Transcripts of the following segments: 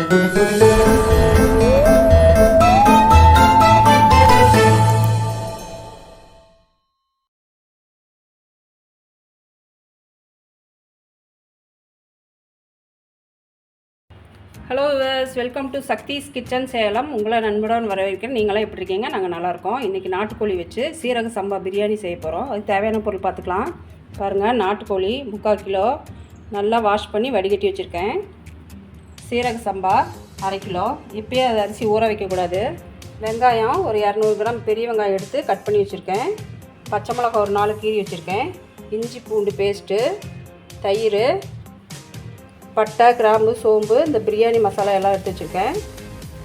Hello viewers, welcome to Shakti's kitchen Salem. உங்களை நண்புடன் வரவேற்கிறேன். நீங்களாம் எப்படி இருக்கீங்க? நாங்கள் நல்லாயிருக்கோம். இன்றைக்கி நாட்டுக்கோழி வச்சு சீரக சம்பா பிரியாணி செய்ய போகிறோம். அதுக்கு தேவையான பொருள் பார்த்துக்கலாம். பாருங்கள், நாட்டுக்கோழி 3/4 கிலோ நல்லா வாஷ் பண்ணி வடிகட்டி வச்சுருக்கேன். சீரக சம்பா 1/2 கிலோ. இப்போயே அது அரிசி ஊற வைக்கக்கூடாது. வெங்காயம் ஒரு 200 கிராம் பெரிய வெங்காயம் எடுத்து கட் பண்ணி வச்சுருக்கேன். பச்சை மிளகாய் ஒரு 4 கீறி வச்சுருக்கேன். இஞ்சி பூண்டு பேஸ்ட்டு, தயிர், பட்டை, கிராம்பு, சோம்பு, இந்த பிரியாணி மசாலா எல்லாம் எடுத்து வச்சுருக்கேன்.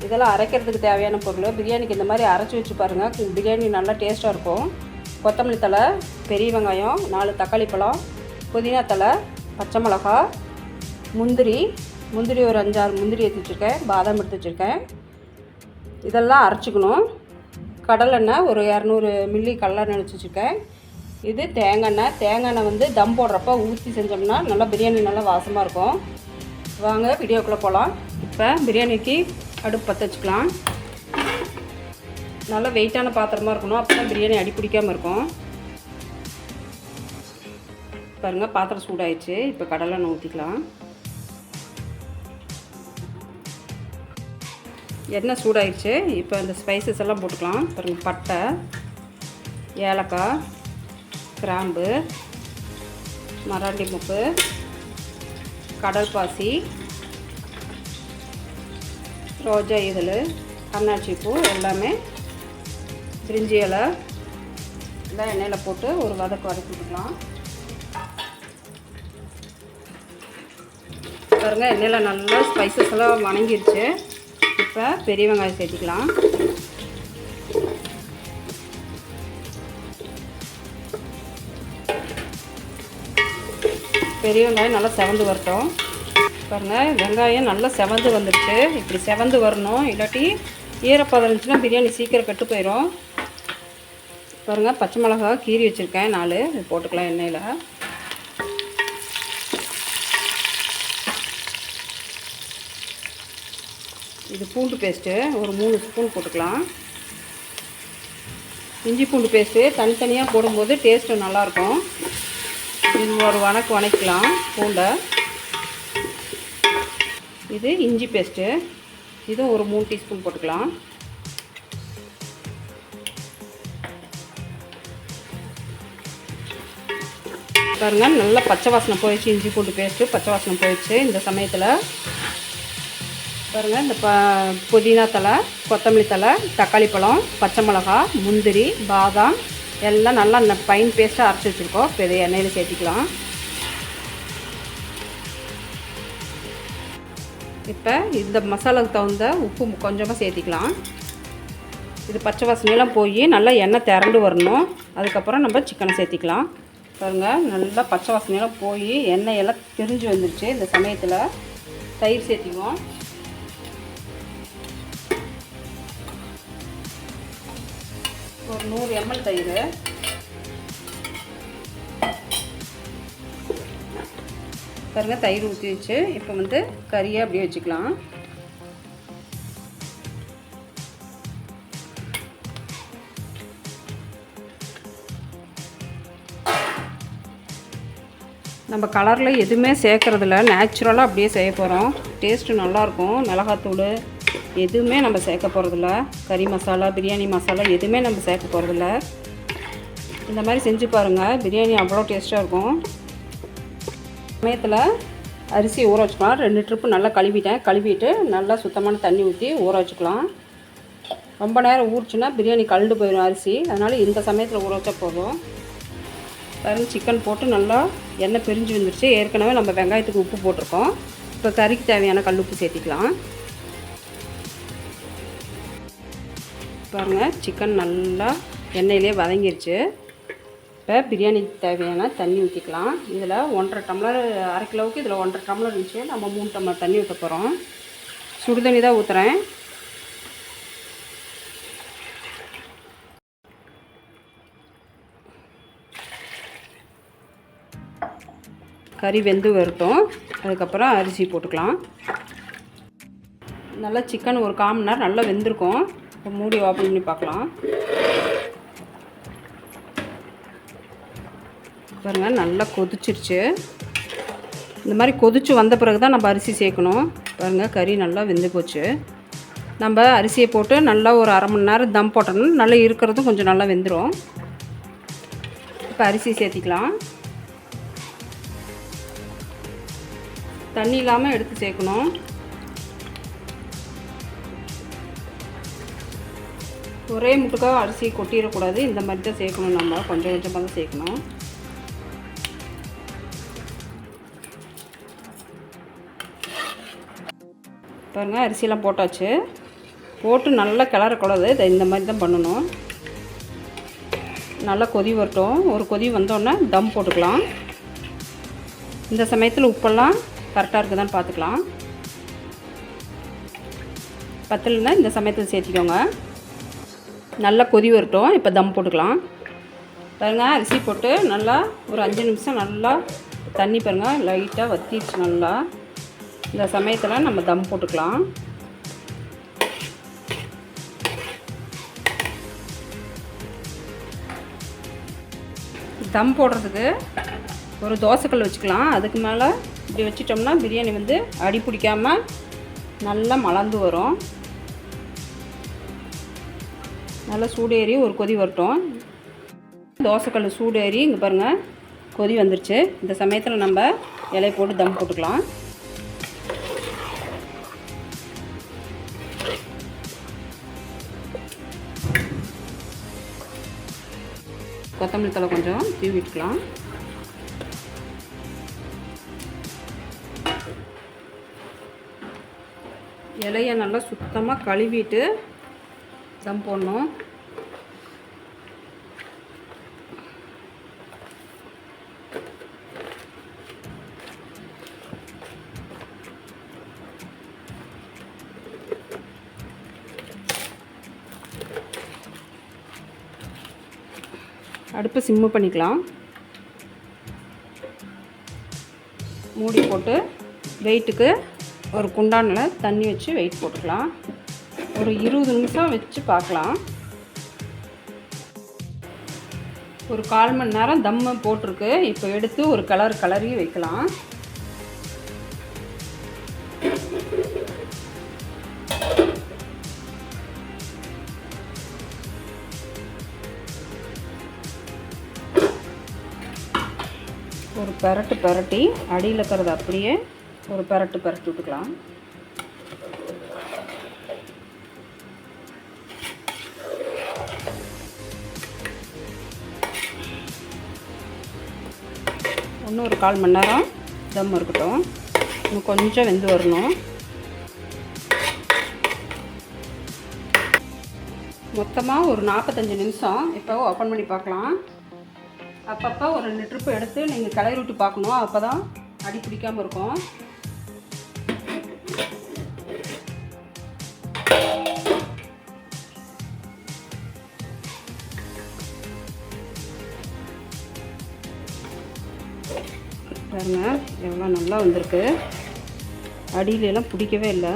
இதெல்லாம் அரைக்கிறதுக்கு தேவையான பொருள். பிரியாணிக்கு இந்த மாதிரி அரைச்சி வச்சு பாருங்கள், பிரியாணி நல்லா டேஸ்ட்டாக இருக்கும். கொத்தமல்லி தழை, பெரிய வெங்காயம், 4 தக்காளி பழம், புதினா தழை, பச்சை மிளகா, முந்திரி ஒரு 5-6 முந்திரி எடுத்து வச்சுருக்கேன். பாதாம் எடுத்து வச்சுருக்கேன். இதெல்லாம் அரைச்சிக்கணும். கடலெண்ணெய் ஒரு 200 மில்லி கடலெண்ணெய் எடுத்து வச்சுருக்கேன். இது தேங்காய் வந்து தம் போடுறப்ப ஊற்றி செஞ்சோம்னா நல்லா பிரியாணி நல்லா வாசமாக இருக்கும். வாங்க வீடியோக்குள்ளே போகலாம். இப்போ பிரியாணிக்கு அடுப்பு பற்ற வச்சுக்கலாம். நல்லா வெயிட்டான பாத்திரமாக இருக்கணும், அப்போ தான் பிரியாணி அடி பிடிக்காமல் இருக்கும். பாருங்கள், பாத்திரம் சூடாயிடுச்சு. இப்போ கடலெண்ணெய் ஊற்றிக்கலாம். எண்ணெய் சூடாயிடுச்சு. இப்போ அந்த ஸ்பைசஸ் எல்லாம் போட்டுக்கலாம். பாருங்கள், பட்டை, ஏலக்காய், கிராம்பு, மராண்டி முக்கு, கடல் பாசி, ரோஜா இதழ், அன்னாச்சி பூ எல்லாமே, பிரிஞ்சி இலை எல்லாம் எண்ணெயில் போட்டு ஒரு வதக்கி விட்டுக்கலாம். பாருங்கள், எண்ணெயில் நல்லா ஸ்பைசஸ் எல்லாம் வணங்கிருச்சு. இப்போ பெரிய வெங்காயம் சேர்த்திக்கலாம். பெரிய வெங்காயம் நல்லா செவந்து வரட்டும். பாருங்கள், வெங்காயம் நல்லா செவந்து வந்துடுச்சு. இப்படி செவந்து வரணும், இல்லாட்டி ஈரப்பதம் இருந்துச்சுன்னா பிரியாணி சீக்கிரம் கெட்டு போயிடும். பாருங்கள், பச்சை மிளகா கீறி வச்சுருக்கேன் 4, இது போட்டுக்கலாம் எண்ணெயில். இது பூண்டு பேஸ்ட்டு ஒரு 3 ஸ்பூன் போட்டுக்கலாம். இஞ்சி பூண்டு பேஸ்ட்டு தனித்தனியாக போடும்போது டேஸ்ட்டு நல்லாயிருக்கும். இது ஒரு வணக்கலாம் பூண்டை. இது இஞ்சி பேஸ்ட்டு, இதுவும் ஒரு 3 டீஸ்பூன் போட்டுக்கலாம். பாருங்கள், நல்லா பச்சை வாசனை போயிடுச்சு. இஞ்சி பூண்டு பேஸ்ட்டு பச்சை வாசனை போயிடுச்சு. இந்த சமயத்தில் பாருங்கள், இந்த புதினா தழை, கொத்தமல்லி தழை, தக்காளி பழம், பச்சை மிளகா, முந்திரி, பாதாம் எல்லாம் நல்லா ஃபைன் பேஸ்ட்டாக அரைச்சி வச்சுருக்கோம். இப்போ இதை எண்ணெயில் சேர்த்திக்கலாம். இப்போ இந்த மசாலாவுக்கு தகுந்த உப்பு கொஞ்சமாக சேர்த்திக்கலாம். இது பச்சை வாசனையெல்லாம் போய் நல்லா எண்ணெய் திரண்டு வரணும். அதுக்கப்புறம் நம்ம சிக்கனை சேர்த்திக்கலாம். பாருங்கள், நல்லா பச்சை வாசனையெல்லாம் போய் எண்ணெயெல்லாம் திரிஞ்சு வந்துருச்சு. இந்த சமயத்தில் தயிர் சேர்த்திக்குவோம். ஒரு 100 ml தயிர். பாருங்கள், தயிர் ஊற்றி வச்சு இப்போ வந்து கறியை அப்படியே வச்சுக்கலாம். நம்ம கலரில் எதுவுமே சேர்க்குறதில்ல, நேச்சுரலாக அப்படியே செய்ய போகிறோம். டேஸ்ட்டு நல்லாயிருக்கும். மிளகாத்தூள் எதுவுமே நம்ம சேர்க்க போகிறதில்ல. கறி மசாலா, பிரியாணி மசாலா எதுவுமே நம்ம சேர்க்க போகிறதில்ல. இந்த மாதிரி செஞ்சு பாருங்கள், பிரியாணி அவ்வளோ டேஸ்ட்டாக இருக்கும். சமயத்தில் அரிசி ஊற வச்சுக்கலாம். 2 ட்ரிப்பு நல்லா கழுவிட்டு நல்லா சுத்தமான தண்ணி ஊற்றி ஊற வச்சுக்கலாம். ரொம்ப நேரம் ஊறிச்சுன்னா பிரியாணி கழுண்டு போயிடும் அரிசி. அதனால் இந்த சமயத்தில் ஊற வச்சா போதும். பாருங்கள், சிக்கன் போட்டு நல்லா எண்ணெய் பிரிஞ்சு வந்துருச்சு. ஏற்கனவே நம்ம வெங்காயத்துக்கு உப்பு போட்டிருக்கோம். இப்போ கறிக்கு தேவையான கல் உப்பு சேர்த்திக்கலாம். பாருங்கள், சிக்கன் நல்லா எண்ணெயிலே வதங்கிருச்சு. இப்போ பிரியாணிக்கு தேவையான தண்ணி ஊற்றிக்கலாம். இதில் 1.5 டம்ளர், 1/2 கிலோவுக்கு இதில் 1.5 டம்ளர் இருந்துச்சு. நம்ம 3 டம்ளர் தண்ணி ஊற்ற போகிறோம். சுடு தண்ணி தான் ஊற்றுறேன். கறி வெந்து வரட்டும். அதுக்கப்புறம் அரிசி போட்டுக்கலாம். நல்லா சிக்கன் ஒரு 1/4 மணி நேரம் நல்லா வெந்திருக்கும். இப்போ மூடி ஓப்பன் பண்ணி பார்க்கலாம். பாருங்கள், நல்லா கொதிச்சிருச்சு. இந்த மாதிரி கொதிச்சு வந்த பிறகு தான் நம்ம அரிசி சேர்க்கணும். பாருங்கள், கறி நல்லா வெந்து போச்சு. நம்ம அரிசியை போட்டு நல்லா ஒரு 1/2 மணி நேரம் தம் போட்டோம்னா நல்லா இருக்கிறதும் கொஞ்சம் நல்லா வெந்துடும். இப்போ அரிசி சேர்த்திக்கலாம். தண்ணி இல்லாமல் எடுத்து சேர்க்கணும். ஒரே முட்டுக்காக அரிசியை கொட்டிடக்கூடாது. இந்த மாதிரி தான் சேர்க்கணும். நம்ம கொஞ்சம் கொஞ்சமாக தான் சேர்க்கணும். பாருங்கள், அரிசியெல்லாம் போட்டாச்சு. போட்டு நல்லா கிளறக்கூடாது. இந்த மாதிரி தான் பண்ணணும். நல்லா கொதி வரட்டும். ஒரு கொதி வந்தோடனே தம் போட்டுக்கலாம். இந்த சமயத்தில் உப்பெல்லாம் கரெக்டாக இருக்குதான்னு பார்த்துக்கலாம். பத்தலைன்னா இந்த சமயத்தில் சேர்த்திக்கோங்க. நல்லா கொதி வரட்டும். இப்போ தம் போட்டுக்கலாம். பாருங்கள், அரிசி போட்டு நல்லா ஒரு 5 நிமிஷம் நல்லா தண்ணி பாருங்கள் லைட்டாக வற்றிடுச்சு. நல்லா இந்த சமயத்தில் நம்ம தம் போட்டுக்கலாம். தம் போடுறதுக்கு ஒரு தோசைக்கல் வச்சுக்கலாம். அதுக்கு மேலே இப்படி வச்சிட்டோம்னா பிரியாணி வந்து அடி பிடிக்காமல் நல்லா மலர்ந்து வரும். நல்லா சூடேறி ஒரு கொதி வரட்டும். தோசைக்கல் சூடேறி இங்கே பாருங்கள் கொதி வந்துருச்சு. இந்த சமயத்தில் நம்ம இலையை போட்டு தம் போட்டுக்கலாம். கொத்தமல்லி தழை கொஞ்சம் தூவி விட்டுக்கலாம். இலையை நல்லா சுத்தமாக கழுவிட்டு தம் போடணும். அடுப்பு சிம்மு பண்ணிக்கலாம். மூடி போட்டு வெயிட்டுக்கு ஒரு குண்டானில் தண்ணி வச்சு வெயிட் போட்டுக்கலாம். ஒரு 20 நிமிஷம் வச்சு பார்க்கலாம். ஒரு 1/4 மணி நேரம் தம்மு போட்டிருக்கு. இப்போ எடுத்து ஒரு கலரி வைக்கலாம். ஒரு பரட்டி அடியில் இருக்கிறது அப்படியே ஒரு பரட்டி விட்டுக்கலாம். இன்னும் ஒரு 1/4 மணி நேரம் தம் இருக்கட்டும். இன்னும் கொஞ்சம் வெந்து வரணும். மொத்தமாக ஒரு 45 நிமிஷம். இப்போ ஓப்பன் பண்ணி பார்க்கலாம். அப்பப்போ ஒரு 2 ட்ரிப்பு எடுத்து நீங்கள் கிளறி விட்டு பார்க்கணும். அப்போ தான் அடி பிடிக்காமல் இருக்கும். பாருங்க, எவ்வளோ நல்லா வந்திருக்கு. அடியிலெல்லாம் பிடிக்கவே இல்லை.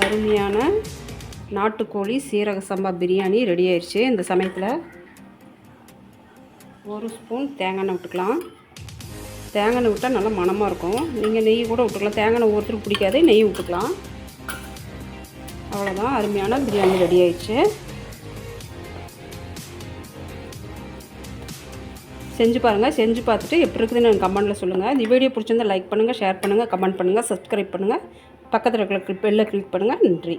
அருமையான நாட்டுக்கோழி சீரக சம்பா பிரியாணி ரெடி ஆயிடுச்சு. இந்த சமயத்தில் ஒரு ஸ்பூன் தேங்காய் எண்ணெய் விட்டுக்கலாம். தேங்காய் எண்ணெய் விட்டால் நல்லா மணமாக இருக்கும். நீங்கள் நெய் கூட விட்டுக்கலாம். தேங்காய் எண்ணெய் ஒருத்தருக்கு பிடிக்காது, நெய் விட்டுக்கலாம். அவ்வளோதான், அருமையான பிரியாணி ரெடி ஆயிடுச்சு. செஞ்சு பாருங்கள். செஞ்சு பார்த்துட்டு எப்படி இருக்குதுன்னு எனக்கு கமெண்ட்டில் சொல்லுங்கள். இந்த வீடியோ பிடிச்சிருந்தால் லைக் பண்ணுங்கள், ஷேர் பண்ணுங்கள், கமெண்ட் பண்ணுங்கள், சப்ஸ்கிரைப் பண்ணுங்கள், பக்கத்தில் இருக்கிற பெல்லை கிளிக் பண்ணுங்கள். நன்றி.